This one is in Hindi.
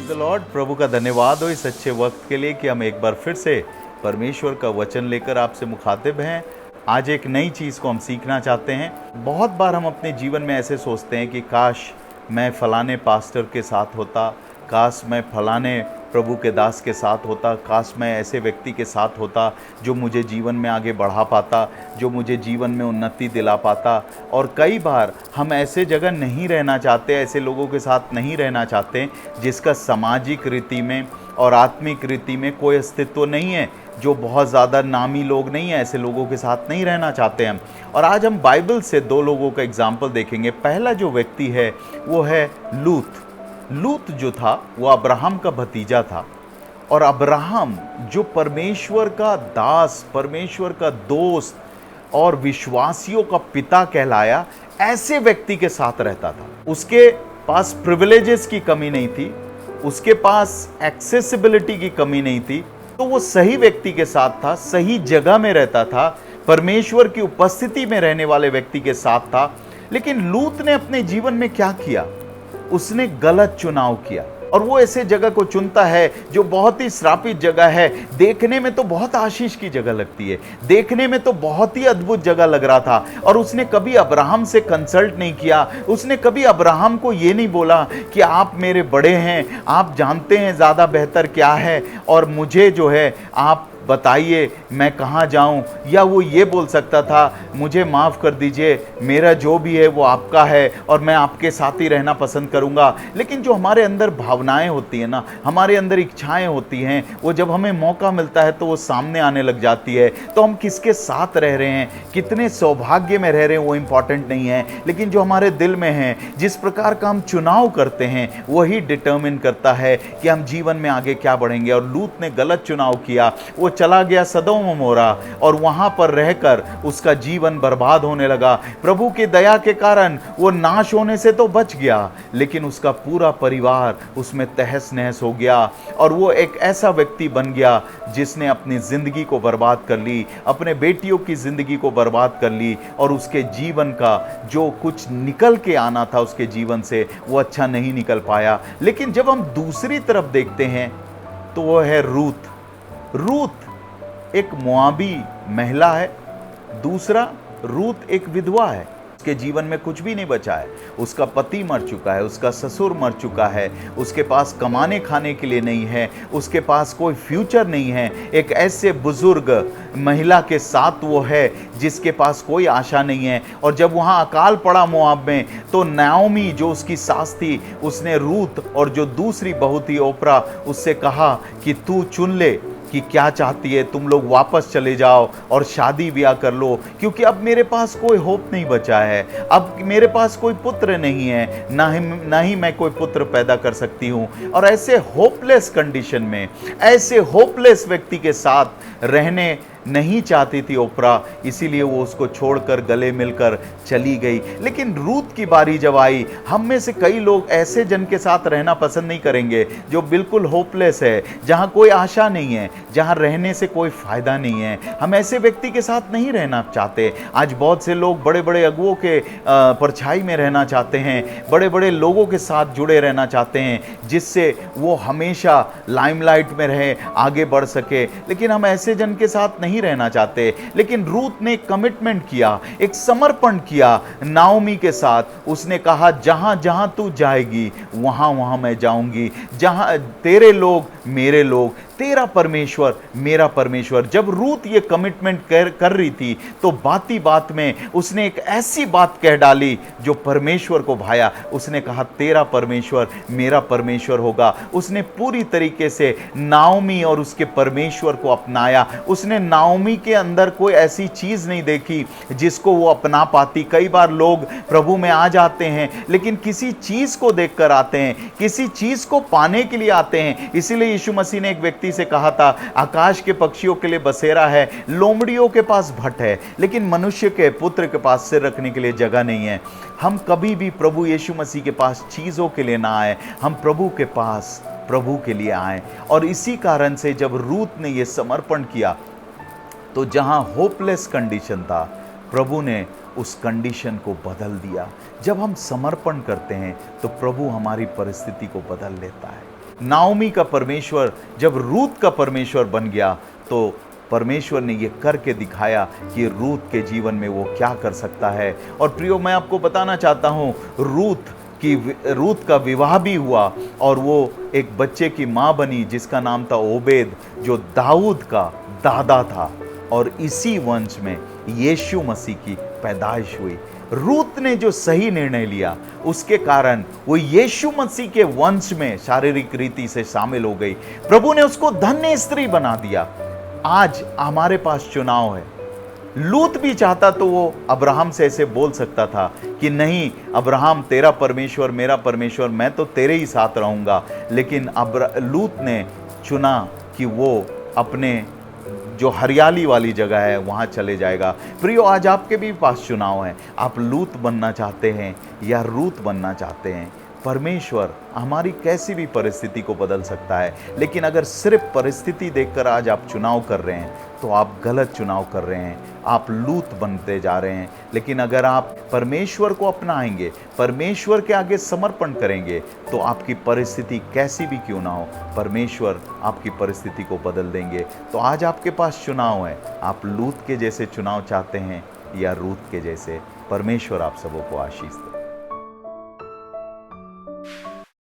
The Lord. प्रभु का धन्यवाद हो इस अच्छे वक्त के लिए कि हम एक बार फिर से परमेश्वर का वचन लेकर आपसे मुखातिब हैं। आज एक नई चीज़ को हम सीखना चाहते हैं। बहुत बार हम अपने जीवन में ऐसे सोचते हैं कि काश मैं फलाने पास्टर के साथ होता, काश मैं फलाने प्रभु के दास के साथ होता, काश मैं ऐसे व्यक्ति के साथ होता जो मुझे जीवन में आगे बढ़ा पाता, जो मुझे जीवन में उन्नति दिला पाता। और कई बार हम ऐसे जगह नहीं रहना चाहते, ऐसे लोगों के साथ नहीं रहना चाहते जिसका सामाजिक रीति में और आत्मिक रीति में कोई अस्तित्व नहीं है, जो बहुत ज़्यादा नामी लोग नहीं हैं, ऐसे लोगों के साथ नहीं रहना चाहते हम। और आज हम बाइबल से दो लोगों का एग्जाम्पल देखेंगे। पहला जो व्यक्ति है वो है लूत। लूत जो था वो अब्राहम का भतीजा था, और अब्राहम जो परमेश्वर का दास, परमेश्वर का दोस्त और विश्वासियों का पिता कहलाया, ऐसे व्यक्ति के साथ रहता था। उसके पास प्रिविलेजेस की कमी नहीं थी, उसके पास एक्सेसिबिलिटी की कमी नहीं थी, तो वो सही व्यक्ति के साथ था, सही जगह में रहता था, परमेश्वर की उपस्थिति में रहने वाले व्यक्ति के साथ था। लेकिन लूत ने अपने जीवन में क्या किया? उसने गलत चुनाव किया, और वो ऐसे जगह को चुनता है जो बहुत ही श्रापित जगह है। देखने में तो बहुत आशीष की जगह लगती है, देखने में तो बहुत ही अद्भुत जगह लग रहा था, और उसने कभी अब्राहम से कंसल्ट नहीं किया। उसने कभी अब्राहम को ये नहीं बोला कि आप मेरे बड़े हैं, आप जानते हैं ज़्यादा बेहतर क्या है, और मुझे जो है आप बताइए मैं कहाँ जाऊँ। या वो ये बोल सकता था मुझे माफ़ कर दीजिए, मेरा जो भी है वो आपका है और मैं आपके साथ ही रहना पसंद करूँगा। लेकिन जो हमारे अंदर भावनाएं होती हैं ना, हमारे अंदर इच्छाएं होती हैं, वो जब हमें मौका मिलता है तो वो सामने आने लग जाती है। तो हम किसके साथ रह रहे हैं, कितने सौभाग्य में रह रहे हैं, वो इम्पॉर्टेंट नहीं है, लेकिन जो हमारे दिल में है, जिस प्रकार का हम चुनाव करते हैं, वही डिटर्मिन करता है कि हम जीवन में आगे क्या बढ़ेंगे। और लूत ने गलत चुनाव किया, वो चला गया सदोम अमोरा, और वहां पर रहकर उसका जीवन बर्बाद होने लगा। प्रभु की दया के कारण वो नाश होने से तो बच गया, लेकिन उसका पूरा परिवार उसमें तहस नहस हो गया, और वो एक ऐसा व्यक्ति बन गया जिसने अपनी जिंदगी को बर्बाद कर ली, अपने बेटियों की जिंदगी को बर्बाद कर ली, और उसके जीवन का जो कुछ निकल के आना था उसके जीवन से, वो अच्छा नहीं निकल पाया। लेकिन जब हम दूसरी तरफ देखते हैं तो वो है रूत। रूत एक मोआबी महिला है, दूसरा रूत एक विधवा है। उसके जीवन में कुछ भी नहीं बचा है, उसका पति मर चुका है, उसका ससुर मर चुका है, उसके पास कमाने खाने के लिए नहीं है, उसके पास कोई फ्यूचर नहीं है। एक ऐसे बुजुर्ग महिला के साथ वो है जिसके पास कोई आशा नहीं है। और जब वहाँ अकाल पड़ा मोआब में, तो नाओमी जो उसकी सास थी, उसने रूत और जो दूसरी बहू थी ओप्रा, उससे कहा कि तू चुन ले कि क्या चाहती है, तुम लोग वापस चले जाओ और शादी ब्याह कर लो, क्योंकि अब मेरे पास कोई होप नहीं बचा है, अब मेरे पास कोई पुत्र नहीं है, ना ही मैं कोई पुत्र पैदा कर सकती हूँ। और ऐसे होपलेस कंडीशन में, ऐसे होपलेस व्यक्ति के साथ रहने नहीं चाहती थी ओप्रा, इसीलिए वो उसको छोड़कर गले मिलकर चली गई। लेकिन रूत की बारी जब आई, हम में से कई लोग ऐसे जन के साथ रहना पसंद नहीं करेंगे जो बिल्कुल होपलेस है, जहां कोई आशा नहीं है, जहां रहने से कोई फायदा नहीं है। हम ऐसे व्यक्ति के साथ नहीं रहना चाहते। आज बहुत से लोग बड़े बड़े अगुओं के परछाई में रहना चाहते हैं, बड़े बड़े लोगों के साथ जुड़े रहना चाहते हैं, जिससे वो हमेशा लाइमलाइट में रहे, आगे बढ़ सके। लेकिन हम ऐसे जन के साथ नहीं रहना चाहते। लेकिन रूत ने कमिटमेंट किया, एक समर्पण किया नाओमी के साथ। उसने कहा जहां जहां तू जाएगी वहां वहां मैं जाऊंगी, जहां तेरे लोग मेरे लोग, तेरा परमेश्वर मेरा परमेश्वर। जब रूत ये कमिटमेंट कर रही थी, तो बाती बात में उसने एक ऐसी बात कह डाली जो परमेश्वर को भाया। उसने कहा तेरा परमेश्वर मेरा परमेश्वर होगा। उसने पूरी तरीके से नाओमी और उसके परमेश्वर को अपनाया। उसने नाओमी के अंदर कोई ऐसी चीज नहीं देखी जिसको वो अपना पाती। कई बार लोग प्रभु में आ जाते हैं, लेकिन किसी चीज को देखकर आते हैं, किसी चीज को पाने के लिए आते हैं। इसीलिए यीशु मसीह ने एक व्यक्ति से कहा था, आकाश के पक्षियों के लिए बसेरा है, लोमड़ियों के पास भट्ट है, लेकिन मनुष्य के पुत्र के पास सिर रखने के लिए जगह नहीं है। हम कभी भी प्रभु यीशु मसीह के पास चीजों के लिए ना आए, हम प्रभु के पास प्रभु के लिए आए। और इसी कारण से जब रूत ने यह समर्पण किया, तो जहां होपलेस कंडीशन था, प्रभु ने उस कंडीशन को बदल दिया। जब हम समर्पण करते हैं तो प्रभु हमारी परिस्थिति को बदल लेता है। नाओमी का परमेश्वर जब रूत का परमेश्वर बन गया तो परमेश्वर ने ये करके दिखाया कि रूत के जीवन में वो क्या कर सकता है। और प्रियो, मैं आपको बताना चाहता हूँ, रूत का विवाह भी हुआ और वो एक बच्चे की माँ बनी जिसका नाम था ओबेद, जो दाऊद का दादा था। और इसी वंश में यीशु मसीह की पैदाइश हुई। रूत ने जो सही निर्णय लिया उसके कारण वो यीशु मसीह के वंश में शारीरिक रीति से शामिल हो गई। प्रभु ने उसको धन्य स्त्री बना दिया। आज हमारे पास चुनाव है। लूत भी चाहता तो वो अब्राहम से ऐसे बोल सकता था कि नहीं अब्राहम, तेरा परमेश्वर मेरा परमेश्वर, मैं तो तेरे ही साथ रहूंगा। लेकिन लूत ने चुना कि वो अपने जो हरियाली वाली जगह है वहाँ चले जाएगा। प्रियो, आज आपके भी पास चुनाव है। आप लूत बनना चाहते हैं या रूत बनना चाहते हैं? परमेश्वर हमारी कैसी भी परिस्थिति को बदल सकता है, लेकिन अगर सिर्फ परिस्थिति देखकर आज आप चुनाव कर रहे हैं तो आप गलत चुनाव कर रहे हैं, आप लूत बनते जा रहे हैं। लेकिन अगर आप परमेश्वर को अपनाएंगे, परमेश्वर के आगे समर्पण करेंगे, तो आपकी परिस्थिति कैसी भी क्यों ना हो, परमेश्वर आपकी परिस्थिति को बदल देंगे। तो आज आपके पास चुनाव है, आप लूत के जैसे चुनाव चाहते हैं या रूत के जैसे। परमेश्वर आप सबों को आशीष दे।